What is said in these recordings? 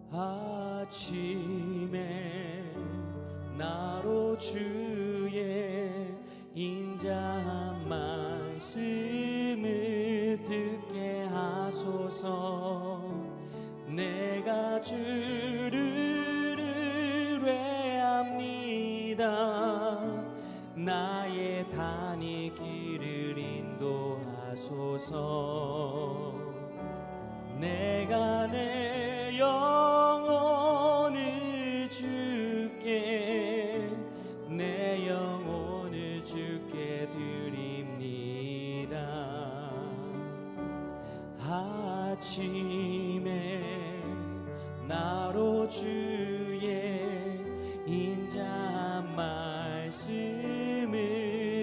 아침에 나로 주의 인자한 말씀을 듣게 하소서. 내가 주를 의뢰합니다. 나의 다니기를 인도하소서. 내가 내 영혼을 주께 내 영혼을 주께 드립니다. 아침에 나로 주의 인자한 말씀을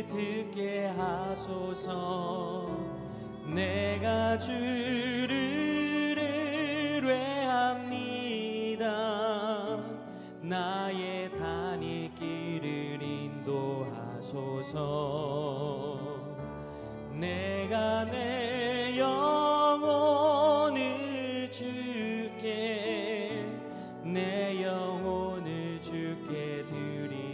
듣게 하소서. 내가 주를 나의 다니기를 인도하소서. 내가 내 영혼을 주께 내 영혼을 주께 드립니다.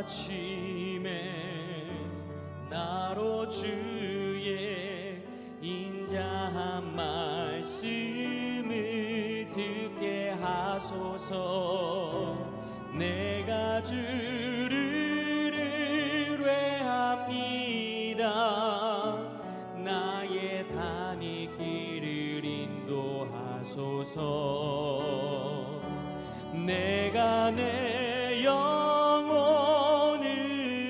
아침에 나로 주의 인자한 말씀을 듣게 하소서. 내가 주를 의뢰합니다. 나의 다니기를 인도하소서. 내가 내 영혼을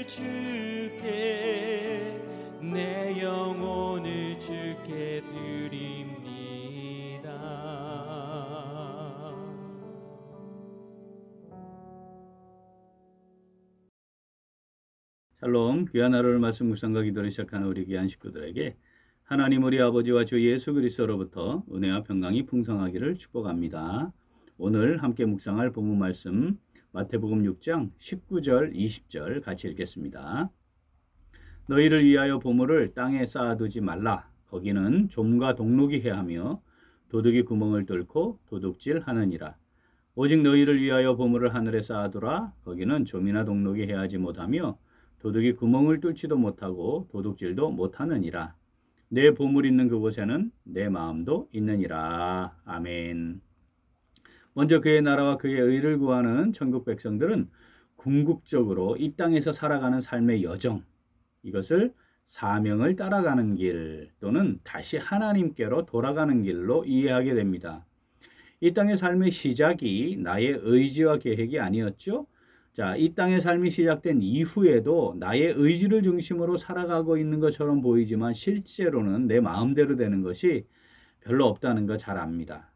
주께 내 영혼을 주께 드립니다. 샬롬, 귀한 하루를 말씀 묵상과 기도를 시작하는 우리 귀한 식구들에게 하나님 우리 아버지와 주 예수 그리스도로부터 은혜와 평강이 풍성하기를 축복합니다. 오늘 함께 묵상할 본문 말씀 마태복음 6장 19절 20절 같이 읽겠습니다. 너희를 위하여 보물을 땅에 쌓아두지 말라. 거기는 좀과 동록이 해하며 도둑이 구멍을 뚫고 도둑질 하느니라. 오직 너희를 위하여 보물을 하늘에 쌓아두라. 거기는 좀이나 동록이 해하지 못하며 도둑이 구멍을 뚫지도 못하고 도둑질도 못하느니라. 내 보물 있는 그곳에는 내 마음도 있느니라. 아멘. 먼저 그의 나라와 그의 의를 구하는 천국 백성들은 궁극적으로 이 땅에서 살아가는 삶의 여정, 이것을 사명을 따라가는 길 또는 다시 하나님께로 돌아가는 길로 이해하게 됩니다. 이 땅의 삶의 시작이 나의 의지와 계획이 아니었죠. 자, 이 땅의 삶이 시작된 이후에도 나의 의지를 중심으로 살아가고 있는 것처럼 보이지만 실제로는 내 마음대로 되는 것이 별로 없다는 거 잘 압니다.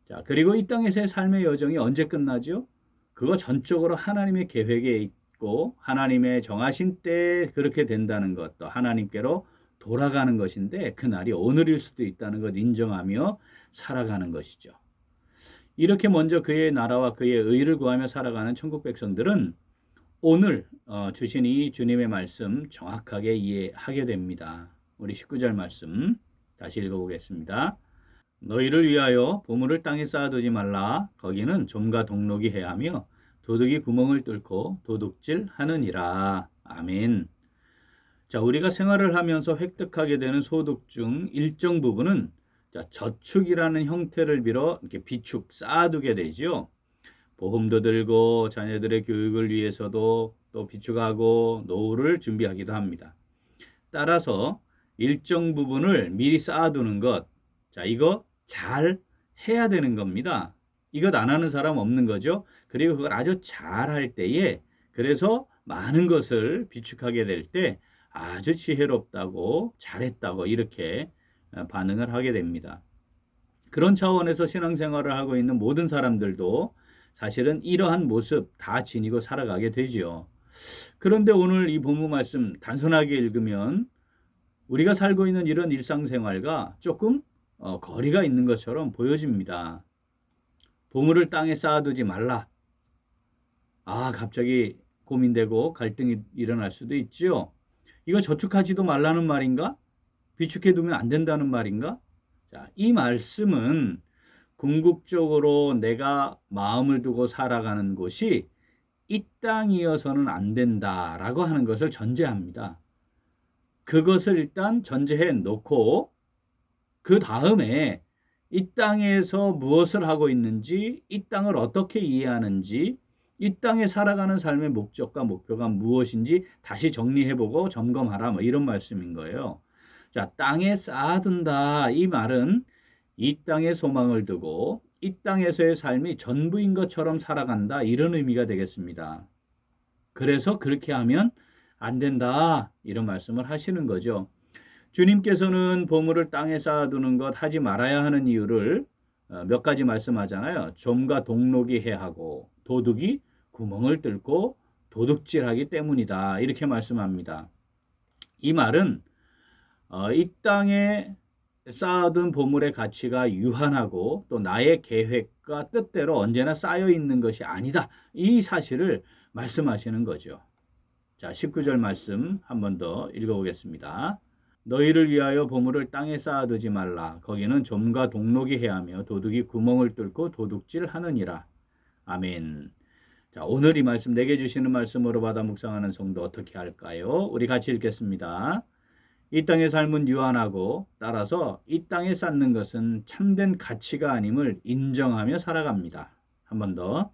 자, 그리고 이 땅에서의 삶의 여정이 언제 끝나죠? 그거 전적으로 하나님의 계획에 있고 하나님의 정하신 때에 그렇게 된다는 것, 또 하나님께로 돌아가는 것인데 그날이 오늘일 수도 있다는 것 인정하며 살아가는 것이죠. 이렇게 먼저 그의 나라와 그의 의를 구하며 살아가는 천국 백성들은 오늘 주신 이 주님의 말씀 정확하게 이해하게 됩니다. 우리 19절 말씀 다시 읽어보겠습니다. 너희를 위하여 보물을 땅에 쌓아두지 말라. 거기는 좀과 동록이 해하며 도둑이 구멍을 뚫고 도둑질 하느니라. 아멘. 자, 우리가 생활을 하면서 획득하게 되는 소득 중 일정 부분은 저축이라는 형태를 빌어 이렇게 비축 쌓아두게 되죠. 보험도 들고 자녀들의 교육을 위해서도 또 비축하고 노후를 준비하기도 합니다. 따라서 일정 부분을 미리 쌓아두는 것, 자, 이거 잘 해야 되는 겁니다. 이것 안 하는 사람 없는 거죠. 그리고 그걸 아주 잘할 때에 그래서 많은 것을 비축하게 될 때 아주 지혜롭다고 잘했다고 이렇게 반응을 하게 됩니다. 그런 차원에서 신앙생활을 하고 있는 모든 사람들도 사실은 이러한 모습 다 지니고 살아가게 되지요. 그런데 오늘 이 본문 말씀 단순하게 읽으면 우리가 살고 있는 이런 일상생활과 조금 거리가 있는 것처럼 보여집니다. 보물을 땅에 쌓아두지 말라. 갑자기 고민되고 갈등이 일어날 수도 있죠. 이거 저축하지도 말라는 말인가? 비축해두면 안 된다는 말인가? 자, 이 말씀은 궁극적으로 내가 마음을 두고 살아가는 곳이 이 땅이어서는 안 된다라고 하는 것을 전제합니다. 그것을 일단 전제해 놓고 그 다음에 이 땅에서 무엇을 하고 있는지, 이 땅을 어떻게 이해하는지, 이 땅에 살아가는 삶의 목적과 목표가 무엇인지 다시 정리해보고 점검하라, 뭐 이런 말씀인 거예요. 자, 땅에 쌓아둔다. 이 말은 이 땅에 소망을 두고 이 땅에서의 삶이 전부인 것처럼 살아간다. 이런 의미가 되겠습니다. 그래서 그렇게 하면 안 된다. 이런 말씀을 하시는 거죠. 주님께서는 보물을 땅에 쌓아두는 것 하지 말아야 하는 이유를 몇 가지 말씀하잖아요. 좀과 동록이 해하고 도둑이 구멍을 뚫고 도둑질하기 때문이다. 이렇게 말씀합니다. 이 말은 이 땅에 쌓아둔 보물의 가치가 유한하고 또 나의 계획과 뜻대로 언제나 쌓여 있는 것이 아니다. 이 사실을 말씀하시는 거죠. 자, 19절 말씀 한 번 더 읽어보겠습니다. 너희를 위하여 보물을 땅에 쌓아두지 말라. 거기는 좀과 동록이 해하며 도둑이 구멍을 뚫고 도둑질하느니라. 아멘. 자, 오늘 이 말씀 내게 주시는 말씀으로 받아 묵상하는 성도 어떻게 할까요? 우리 같이 읽겠습니다. 이 땅의 삶은 유한하고 따라서 이 땅에 쌓는 것은 참된 가치가 아님을 인정하며 살아갑니다. 한 번 더.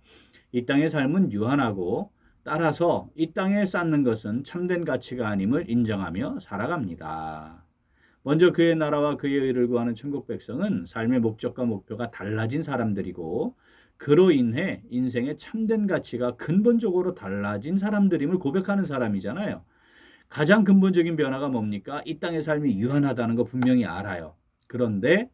이 땅의 삶은 유한하고 따라서 이 땅에 쌓는 것은 참된 가치가 아님을 인정하며 살아갑니다. 먼저 그의 나라와 그의 의를 구하는 천국 백성은 삶의 목적과 목표가 달라진 사람들이고 그로 인해 인생의 참된 가치가 근본적으로 달라진 사람들임을 고백하는 사람이잖아요. 가장 근본적인 변화가 뭡니까? 이 땅의 삶이 유한하다는 거 분명히 알아요. 그런데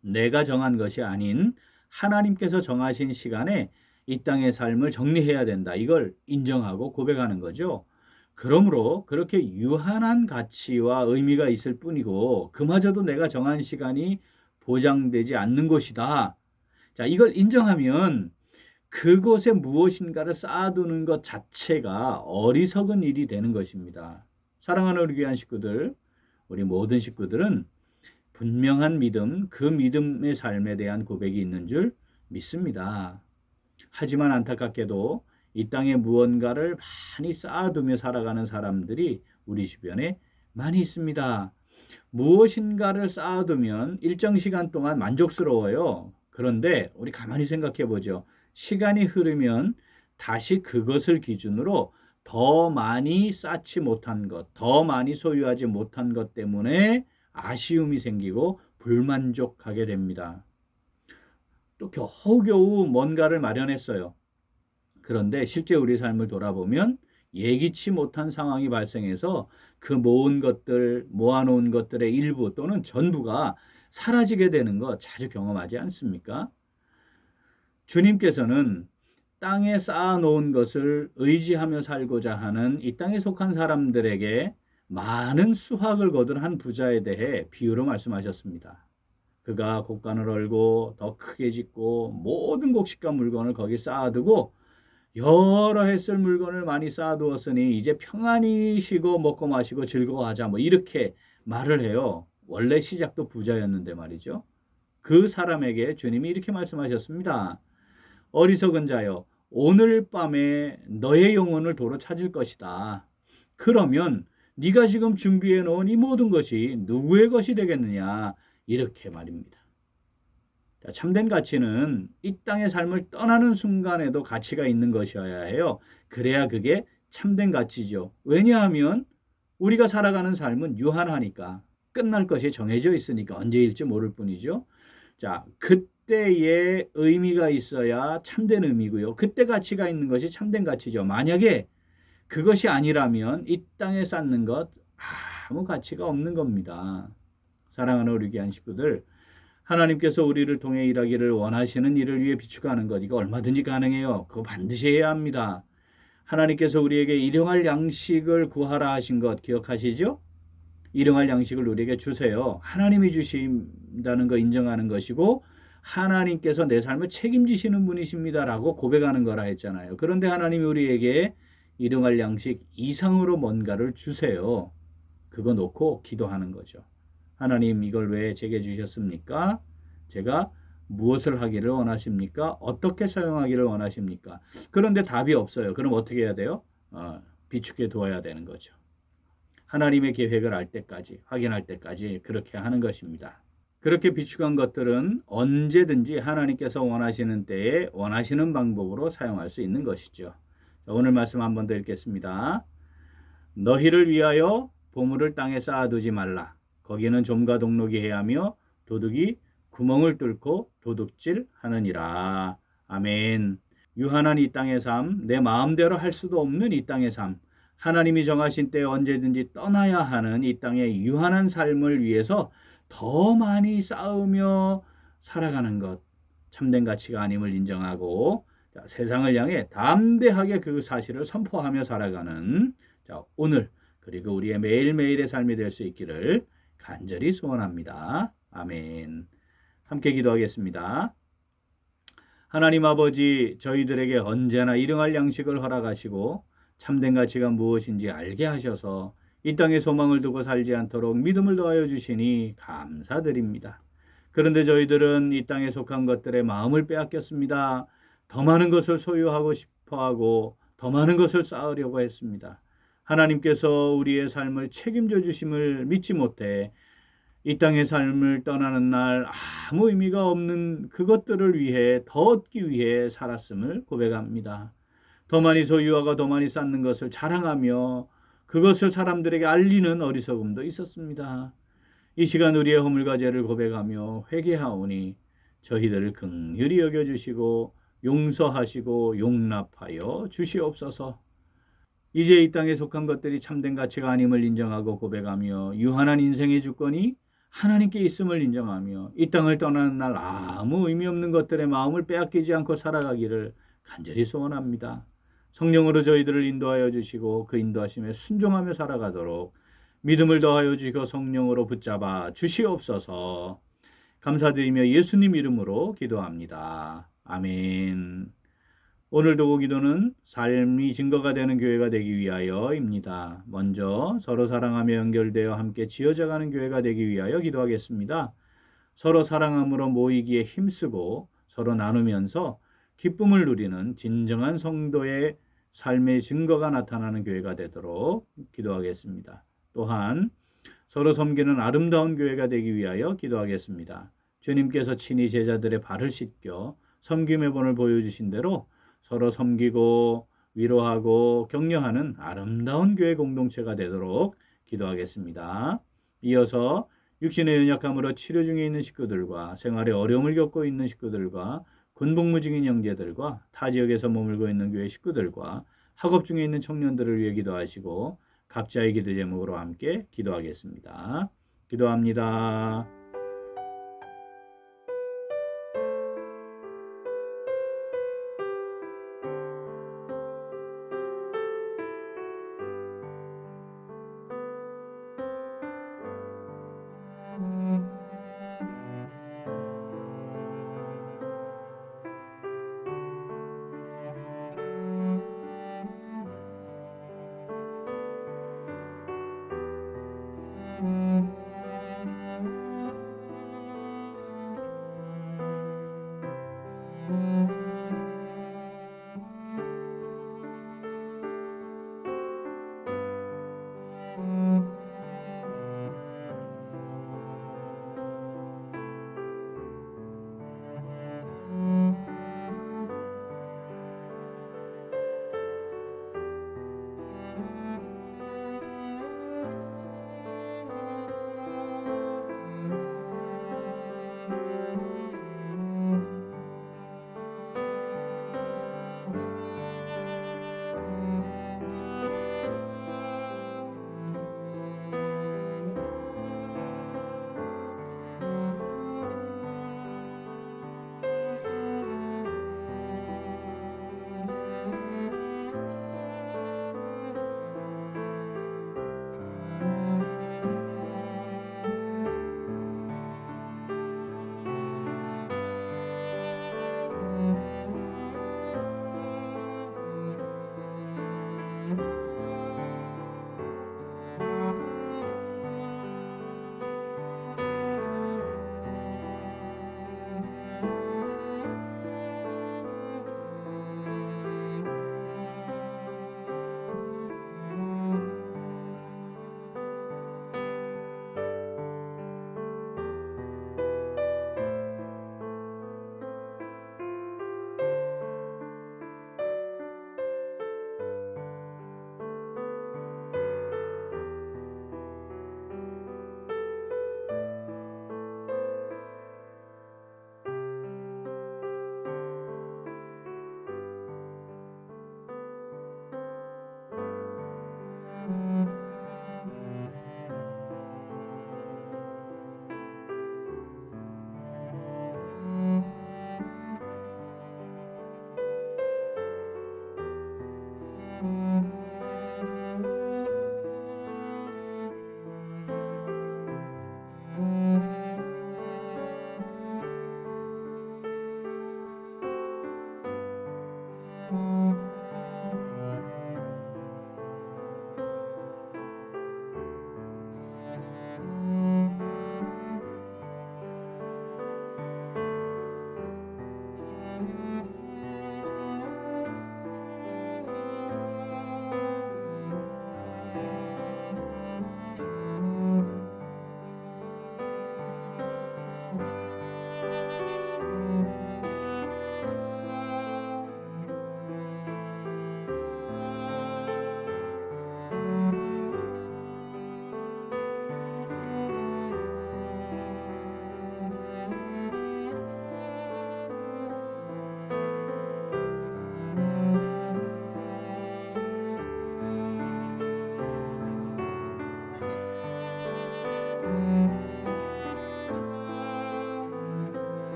내가 정한 것이 아닌 하나님께서 정하신 시간에 이 땅의 삶을 정리해야 된다. 이걸 인정하고 고백하는 거죠. 그러므로 그렇게 유한한 가치와 의미가 있을 뿐이고 그마저도 내가 정한 시간이 보장되지 않는 것이다. 자, 이걸 인정하면 그곳에 무엇인가를 쌓아두는 것 자체가 어리석은 일이 되는 것입니다. 사랑하는 우리 귀한 식구들, 우리 모든 식구들은 분명한 믿음, 그 믿음의 삶에 대한 고백이 있는 줄 믿습니다. 하지만 안타깝게도 이 땅에 무언가를 많이 쌓아두며 살아가는 사람들이 우리 주변에 많이 있습니다. 무엇인가를 쌓아두면 일정 시간 동안 만족스러워요. 그런데 우리 가만히 생각해 보죠. 시간이 흐르면 다시 그것을 기준으로 더 많이 쌓지 못한 것, 더 많이 소유하지 못한 것 때문에 아쉬움이 생기고 불만족하게 됩니다. 또 겨우겨우 뭔가를 마련했어요. 그런데 실제 우리 삶을 돌아보면 예기치 못한 상황이 발생해서 그 모은 것들, 모아놓은 것들의 일부 또는 전부가 사라지게 되는 거 자주 경험하지 않습니까? 주님께서는 땅에 쌓아놓은 것을 의지하며 살고자 하는 이 땅에 속한 사람들에게 많은 수확을 거둔 한 부자에 대해 비유로 말씀하셨습니다. 그가 곡간을 얼고 더 크게 짓고 모든 곡식과 물건을 거기 쌓아두고 여러 해 쓸 물건을 많이 쌓아두었으니 이제 평안히 쉬고 먹고 마시고 즐거워하자 뭐 이렇게 말을 해요. 원래 시작도 부자였는데 말이죠. 그 사람에게 주님이 이렇게 말씀하셨습니다. 어리석은 자여, 오늘 밤에 너의 영혼을 도로 찾을 것이다. 그러면 네가 지금 준비해 놓은 이 모든 것이 누구의 것이 되겠느냐? 이렇게 말입니다. 참된 가치는 이 땅의 삶을 떠나는 순간에도 가치가 있는 것이어야 해요. 그래야 그게 참된 가치죠. 왜냐하면 우리가 살아가는 삶은 유한하니까 끝날 것이 정해져 있으니까 언제일지 모를 뿐이죠. 자, 그때의 의미가 있어야 참된 의미고요. 그때 가치가 있는 것이 참된 가치죠. 만약에 그것이 아니라면 이 땅에 쌓는 것 아무 가치가 없는 겁니다. 사랑하는 우리 귀한 식구들, 하나님께서 우리를 통해 일하기를 원하시는 일을 위해 비추가는 것, 이거 얼마든지 가능해요. 그거 반드시 해야 합니다. 하나님께서 우리에게 일용할 양식을 구하라 하신 것 기억하시죠? 일용할 양식을 우리에게 주세요. 하나님이 주신다는 거 인정하는 것이고 하나님께서 내 삶을 책임지시는 분이십니다라고 고백하는 거라 했잖아요. 그런데 하나님이 우리에게 일용할 양식 이상으로 뭔가를 주세요. 그거 놓고 기도하는 거죠. 하나님, 이걸 왜 제게 주셨습니까? 제가 무엇을 하기를 원하십니까? 어떻게 사용하기를 원하십니까? 그런데 답이 없어요. 그럼 어떻게 해야 돼요? 비추게 두어야 되는 거죠. 하나님의 계획을 알 때까지, 확인할 때까지 그렇게 하는 것입니다. 그렇게 비추간 것들은 언제든지 하나님께서 원하시는 때에 원하시는 방법으로 사용할 수 있는 것이죠. 오늘 말씀 한 번 더 읽겠습니다. 너희를 위하여 보물을 땅에 쌓아두지 말라. 거기는 좀과 동록이 해하며 도둑이 구멍을 뚫고 도둑질 하느니라. 아멘. 유한한 이 땅의 삶, 내 마음대로 할 수도 없는 이 땅의 삶, 하나님이 정하신 때에 언제든지 떠나야 하는 이 땅의 유한한 삶을 위해서 더 많이 쌓으며 살아가는 것, 참된 가치가 아님을 인정하고 세상을 향해 담대하게 그 사실을 선포하며 살아가는 오늘 그리고 우리의 매일매일의 삶이 될 수 있기를 간절히 소원합니다. 아멘. 함께 기도하겠습니다. 하나님 아버지, 저희들에게 언제나 일용할 양식을 허락하시고 참된 가치가 무엇인지 알게 하셔서 이 땅에 소망을 두고 살지 않도록 믿음을 더하여 주시니 감사드립니다. 그런데 저희들은 이 땅에 속한 것들에 마음을 빼앗겼습니다. 더 많은 것을 소유하고 싶어하고 더 많은 것을 쌓으려고 했습니다. 하나님께서 우리의 삶을 책임져 주심을 믿지 못해 이 땅의 삶을 떠나는 날 아무 의미가 없는 그것들을 위해 더 얻기 위해 살았음을 고백합니다. 더 많이 소유하고 더 많이 쌓는 것을 자랑하며 그것을 사람들에게 알리는 어리석음도 있었습니다. 이 시간 우리의 허물과 죄를 고백하며 회개하오니 저희들을 긍휼히 여겨주시고 용서하시고 용납하여 주시옵소서. 이제 이 땅에 속한 것들이 참된 가치가 아님을 인정하고 고백하며 유한한 인생의 주권이 하나님께 있음을 인정하며 이 땅을 떠나는 날 아무 의미 없는 것들의 마음을 빼앗기지 않고 살아가기를 간절히 소원합니다. 성령으로 저희들을 인도하여 주시고 그 인도하심에 순종하며 살아가도록 믿음을 더하여 주시고 성령으로 붙잡아 주시옵소서. 감사드리며 예수님 이름으로 기도합니다. 아멘. 오늘도 기도는 삶이 증거가 되는 교회가 되기 위하여입니다. 먼저 서로 사랑하며 연결되어 함께 지어져가는 교회가 되기 위하여 기도하겠습니다. 서로 사랑함으로 모이기에 힘쓰고 서로 나누면서 기쁨을 누리는 진정한 성도의 삶의 증거가 나타나는 교회가 되도록 기도하겠습니다. 또한 서로 섬기는 아름다운 교회가 되기 위하여 기도하겠습니다. 주님께서 친히 제자들의 발을 씻겨 섬김의 본을 보여주신 대로 서로 섬기고 위로하고 격려하는 아름다운 교회 공동체가 되도록 기도하겠습니다. 이어서 육신의 연약함으로 치료 중에 있는 식구들과 생활에 어려움을 겪고 있는 식구들과 군복무 중인 형제들과 타 지역에서 머물고 있는 교회 식구들과 학업 중에 있는 청년들을 위해 기도하시고 각자의 기도 제목으로 함께 기도하겠습니다. 기도합니다.